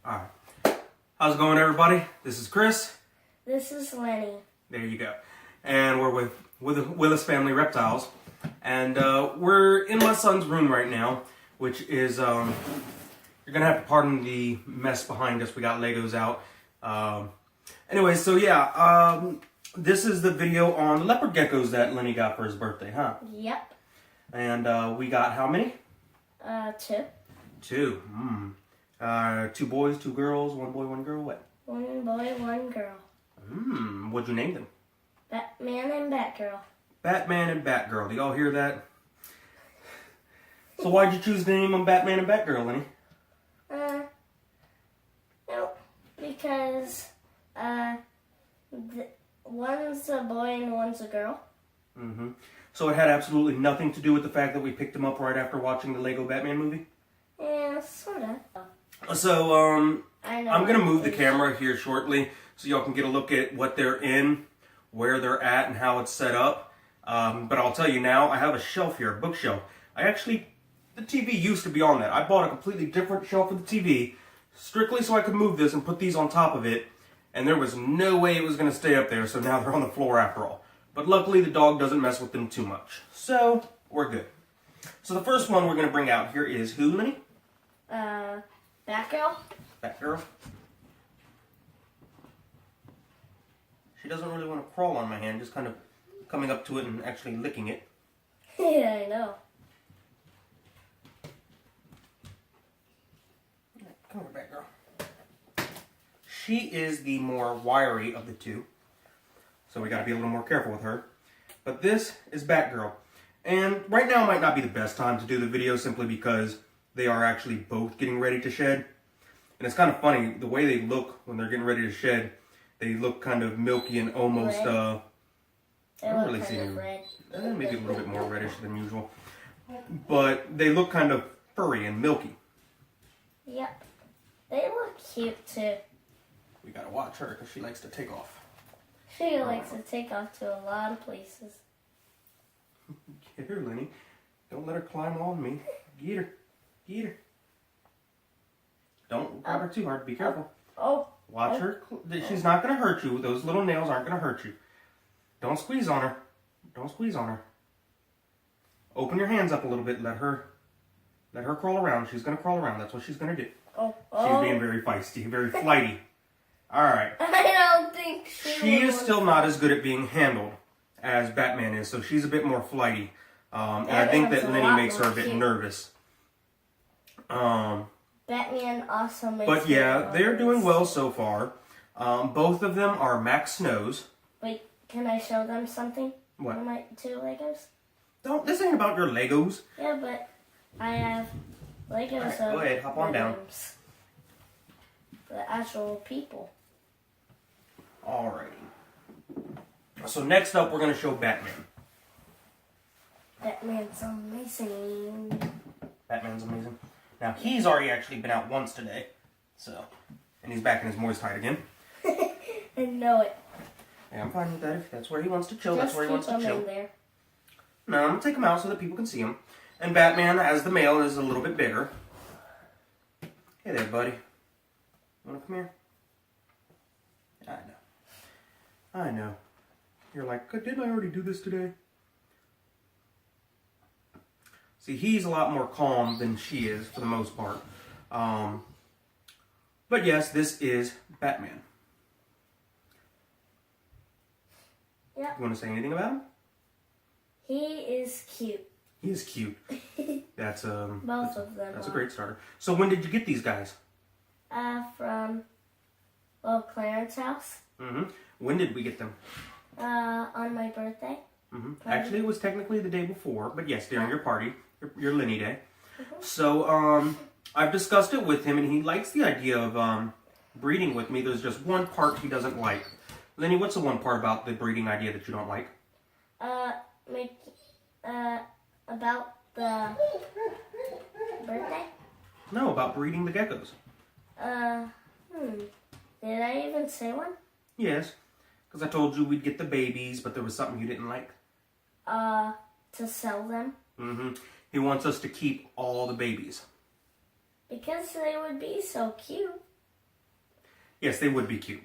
Alright. How's it going, everybody? This is Chris. This is Lenny. There you go. And we're with the Willis family Reptiles. And we're in my son's room right now, which is, you're going to have to pardon the mess behind us. We got Legos out. Anyway, so yeah, this is the video on the leopard geckos that Lenny got for his birthday, huh? Yep. And we got how many? 2. 2. 2 boys, 2 girls, 1 boy, 1 girl. What? 1 boy, 1 girl. What'd you name them? Batman and Batgirl. Batman and Batgirl. Do y'all hear that? So why'd you choose the name on Batman and Batgirl, Lenny? No, because one's a boy and one's a girl. So it had absolutely nothing to do with the fact that we picked them up right after watching the Lego Batman movie? Yeah, sorta. So, I'm going to move the camera here shortly so y'all can get a look at what they're in, where they're at, and how it's set up. But I'll tell you now, I have a shelf here, a bookshelf. The TV used to be on that. I bought a completely different shelf for the TV, strictly so I could move this and put these on top of it. And there was no way it was going to stay up there, so now they're on the floor after all. But luckily, the dog doesn't mess with them too much. So, we're good. So the first one we're going to bring out here is who, Lenny? Batgirl. Batgirl. She doesn't really want to crawl on my hand, just kind of coming up to it and actually licking it. Yeah, I know. Come here, Batgirl. She is the more wiry of the two, so we got to be a little more careful with her. But this is Batgirl. And right now might not be the best time to do the video simply because they are actually both getting ready to shed. And it's kind of funny, the way they look when they're getting ready to shed, they look kind of milky and almost, I don't really see any, maybe a little bit more reddish than usual. But they look kind of furry and milky. Yep. They look cute too. We gotta watch her because she likes to take off. She likes to take off to a lot of places. Get her, Lenny. Don't let her climb on me. Get her. Get her. Don't grab her too hard. Be careful. Watch her. She's not going to hurt you. Those little nails aren't going to hurt you. Don't squeeze on her. Don't squeeze on her. Open your hands up a little bit. Let her crawl around. She's going to crawl around. That's what she's going to do. She's being very feisty, very flighty. All right. I don't think she is still not as good at being handled as Batman is, so she's a bit more flighty. And I think that Lenny makes her a bit nervous. Batman also makes But yeah, they're doing well so far. Both of them are Max Snows. Wait, can I show them something? What? My 2 Legos? This ain't about your Legos. Yeah, but I have Legos All right, of go ahead, hop on down. The actual people. Alrighty. So next up, we're going to show Batman. Batman's amazing. Batman's amazing. Now, he's already actually been out once today. So, and he's back in his moist hide again. I know it. Yeah, I'm fine with that. If that's where he wants to chill, that's where he wants to chill. In there. No, I'm going to take him out so that people can see him. And Batman, as the male, is a little bit bigger. Hey there, buddy. You want to come here? I know. You're like, didn't I already do this today? See, he's a lot more calm than she is, for the most part. But yes, this is Batman. Yeah. You want to say anything about him? He is cute. He is cute. That's Both of them. That's a great starter. So when did you get these guys? From Clarence house. When did we get them? On my birthday. Actually, it was technically the day before, but yes, during your party, your Lenny day. So, I've discussed it with him, and he likes the idea of breeding with me. There's just one part he doesn't like. Lenny, what's the one part about the breeding idea that you don't like? About the birthday? No, about breeding the geckos. Did I even say one? Yes, because I told you we'd get the babies, but there was something you didn't like. To sell them. He wants us to keep all the babies. Because they would be so cute. Yes, they would be cute.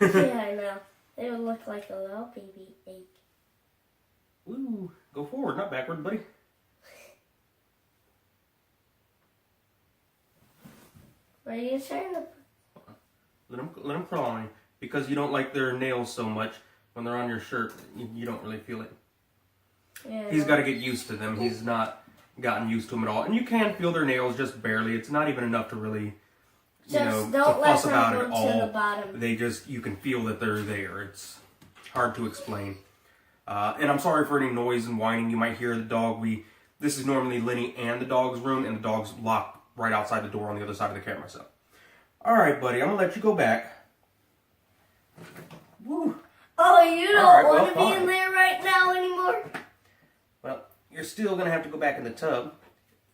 Yeah, I know. They would look like a little baby egg. Ooh, go forward, not backward, buddy. What are you trying to... Let them crawl on you. Because you don't like their nails so much, when they're on your shirt, you don't really feel it. Yeah, He's got to get used to them. He's not gotten used to them at all. And you can feel their nails just barely. It's not even enough to really, don't to let fuss them about go it to all. the bottom. They just, you can feel that they're there. It's hard to explain. And I'm sorry for any noise and whining you might hear. The dog, this is normally Lenny and the dog's room, and the dog's locked right outside the door on the other side of the camera. So, all right, buddy, I'm going to let you go back. Woo. Oh, you don't All right, want well, to be fine. in there right now anymore? Well, you're still going to have to go back in the tub.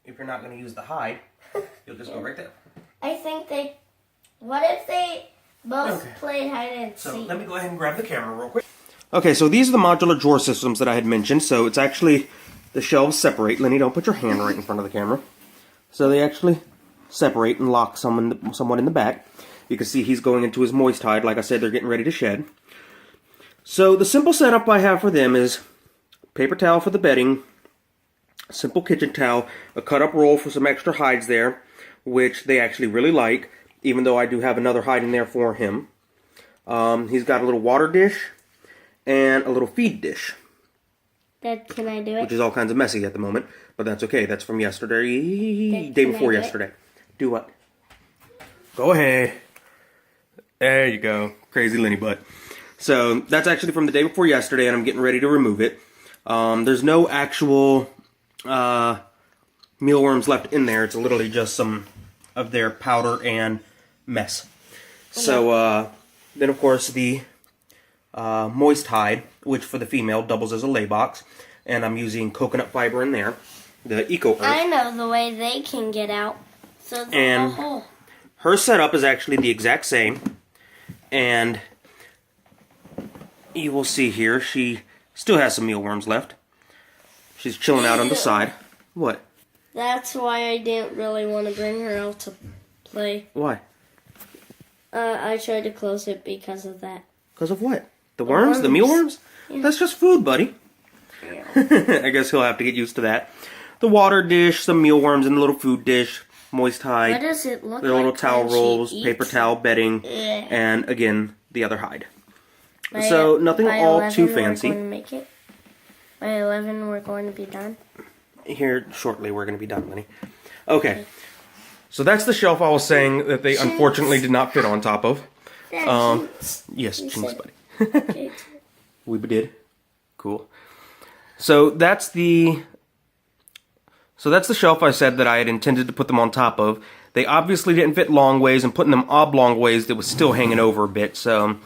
If you're not going to use the hide, you'll just go right there. I think they... What if they both played hide and So seek? let me go ahead and grab the camera real quick. Okay, so these are the modular drawer systems that I had mentioned. So it's actually, the shelves separate. Lenny, don't put your hand right in front of the camera. So they actually separate and lock somewhat in the back. You can see he's going into his moist hide. Like I said, they're getting ready to shed. So the simple setup I have for them is paper towel for the bedding, simple kitchen towel, a cut-up roll for some extra hides there, which they actually really like, even though I do have another hide in there for him. He's got a little water dish and a little feed dish. Dad, can I do it? Which is all kinds of messy at the moment, but that's okay. That's from yesterday, Dad, day can before I do it? yesterday. Do what? Go ahead. There you go. Crazy Lenny butt. So that's actually from the day before yesterday, and I'm getting ready to remove it. There's no actual mealworms left in there. It's literally just some of their powder and mess. Okay. So then, of course, the moist hide, which for the female doubles as a lay box, and I'm using coconut fiber in there. The Eco Earth. I know the way they can get out. So and hole. Her setup is actually the exact same, and you will see here she still has some mealworms left. She's chilling out on the side. What? That's why I didn't really want to bring her out to play. Why? I tried to close it because of that. Because of what? The worms? The mealworms? Yeah. That's just food, buddy. Yeah. I guess he'll have to get used to that. The water dish, some mealworms in the little food dish, moist hide. What does it look the like? little towel rolls, eats? paper towel bedding, Yeah. and again, the other hide. So nothing all too fancy. We're going to make it. By 11, we're going to be done. Here shortly, we're going to be done, Lenny. Okay. So that's the shelf I was saying that they unfortunately did not fit on top of. Yes, Chinks, buddy. Okay. We did. Cool. So that's the shelf I said that I had intended to put them on top of. They obviously didn't fit long ways, and putting them oblong ways, that was still hanging over a bit. So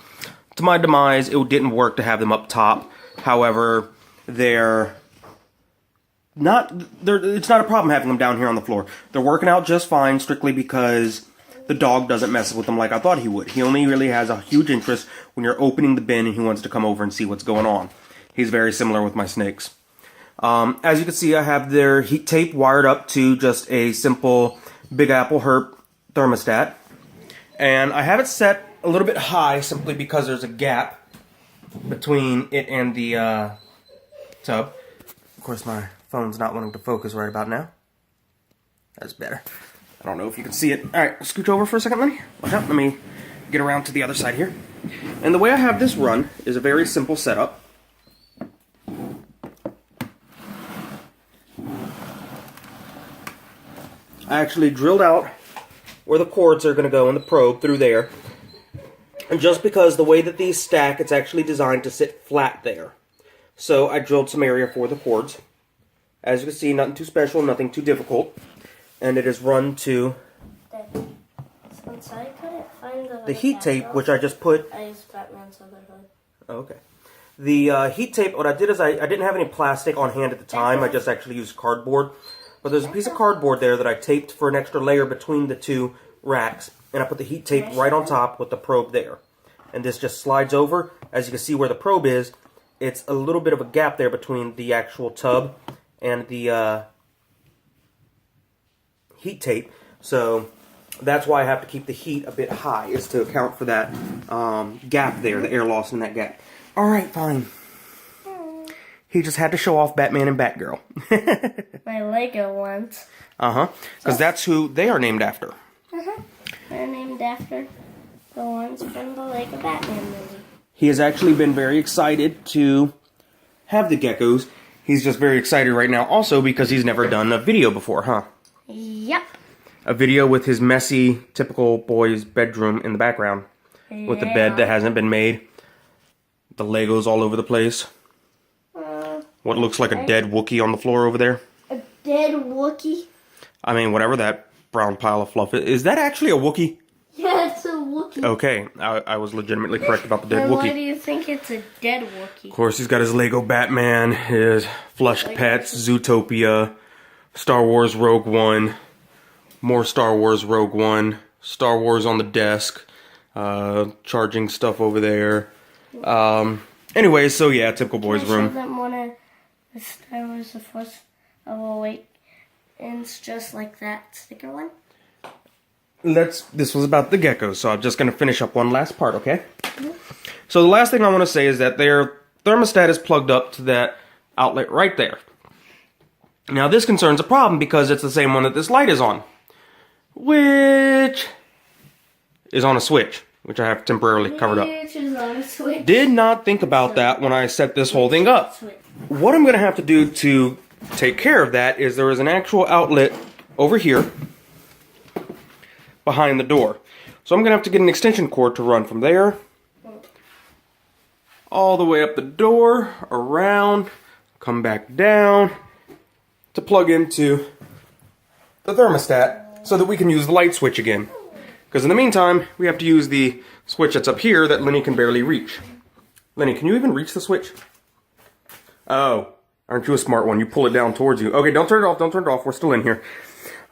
to my demise, it didn't work to have them up top. However, it's not a problem having them down here on the floor. They're working out just fine, strictly because the dog doesn't mess with them like I thought he would. He only really has a huge interest when you're opening the bin and he wants to come over and see what's going on. He's very similar with my snakes. As you can see, I have their heat tape wired up to just a simple Big Apple Herp thermostat. And I have it set a little bit high simply because there's a gap between it and the tub. Of course, my phone's not wanting to focus right about now. That's better. I don't know if you can see it. Alright, scooch over for a second, Lenny. Watch out. Let me get around to the other side here. And the way I have this run is a very simple setup. I actually drilled out where the cords are going to go in the probe through there. And just because the way that these stack, it's actually designed to sit flat there. So I drilled some area for the cords. As you can see, nothing too special, nothing too difficult. And it is run to Since I couldn't find the heat tape, which I just put... I used Batman's other hood. Oh, okay. The heat tape, what I did is I didn't have any plastic on hand at the time. I just actually used cardboard. But there's a piece of cardboard there that I taped for an extra layer between the two racks. And I put the heat tape right on top with the probe there. And this just slides over. As you can see where the probe is, it's a little bit of a gap there between the actual tub and the heat tape. So That's why I have to keep the heat a bit high, is to account for that gap there, the air loss in that gap. Alright, fine. He just had to show off Batman and Batgirl. My Lego ones. Uh-huh. Because that's who they are named after. Uh-huh. They're named after the ones from the Lego Batman movie. He has actually been very excited to have the geckos. He's just very excited right now also because he's never done a video before, huh? Yep. A video with his messy, typical boy's bedroom in the background. Yeah. With the bed that hasn't been made. The Legos all over the place. What looks like a dead Wookiee on the floor over there. A dead Wookiee? I mean, whatever that brown pile of fluff is. Is that actually a Wookiee? Yeah, it's a Wookiee. Okay, I was legitimately correct about the dead And Wookiee. why do you think it's a dead Wookiee? Of course, he's got his Lego Batman, his Flushed Pets, Zootopia, Star Wars Rogue One, more Star Wars Rogue One, Star Wars on the desk, charging stuff over there. Anyway, so yeah, typical boys' room. Show them one of the Star Wars The Force Awakens, just like that sticker one. This was about the geckos, so I'm just going to finish up one last part, okay? So the last thing I want to say is that their thermostat is plugged up to that outlet right there. Now this concerns a problem because it's the same one that this light is on, which is on a switch, which I have temporarily covered up. Which is on a switch. Did not think about that when I set this whole thing up. What I'm going to have to do to take care of that is there is an actual outlet over here behind the door. So I'm going to have to get an extension cord to run from there all the way up the door, around, come back down to plug into the thermostat so that we can use the light switch again. Because in the meantime, we have to use the switch that's up here that Lenny can barely reach. Lenny, can you even reach the switch? Oh, aren't you a smart one? You pull it down towards you. Okay, don't turn it off, don't turn it off. We're still in here.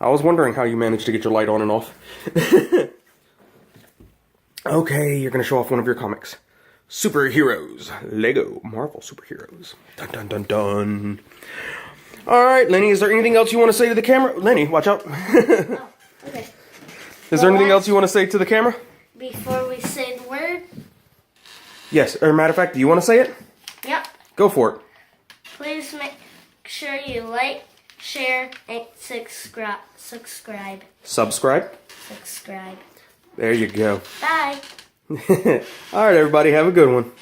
I was wondering how you managed to get your light on and off. Okay, you're going to show off one of your comics. Superheroes. Lego Marvel Superheroes. Dun dun dun dun. Alright, Lenny, is there anything else you want to say to the camera? Lenny, watch out. Oh, okay. Is there anything else you want to say to the camera? Before we say the word? Yes, or matter of fact, do you want to say it? Yep. Go for it. Please make sure you like, share, and subscribe. Subscribe. Subscribe. There you go. Bye. Alright, everybody, have a good one.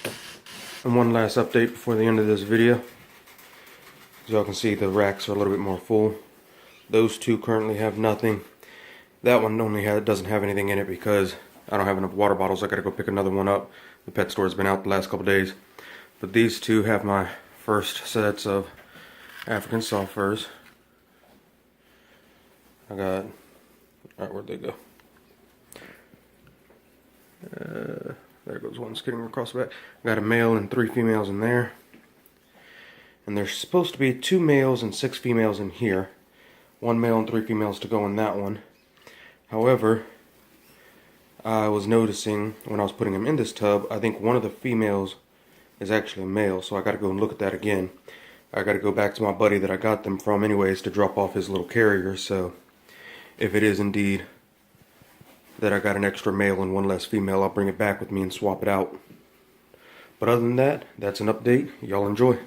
And one last update before the end of this video. As y'all can see, the racks are a little bit more full. Those two currently have nothing. That one doesn't have anything in it because I don't have enough water bottles. I gotta go pick another one up. The pet store's been out the last couple days. But these two have my first sets of African soft furs. I got... Alright, where'd they go? There goes one skidding across the back. I got a male and 3 females in there. And there's supposed to be 2 males and 6 females in here. 1 male and 3 females to go in that one. However, I was noticing when I was putting them in this tub, I think one of the females is actually a male, so I gotta go and look at that again. I gotta go back to my buddy that I got them from anyways to drop off his little carrier, so if it is indeed that I got an extra male and 1 less female, I'll bring it back with me and swap it out. But other than that, that's an update. Y'all enjoy.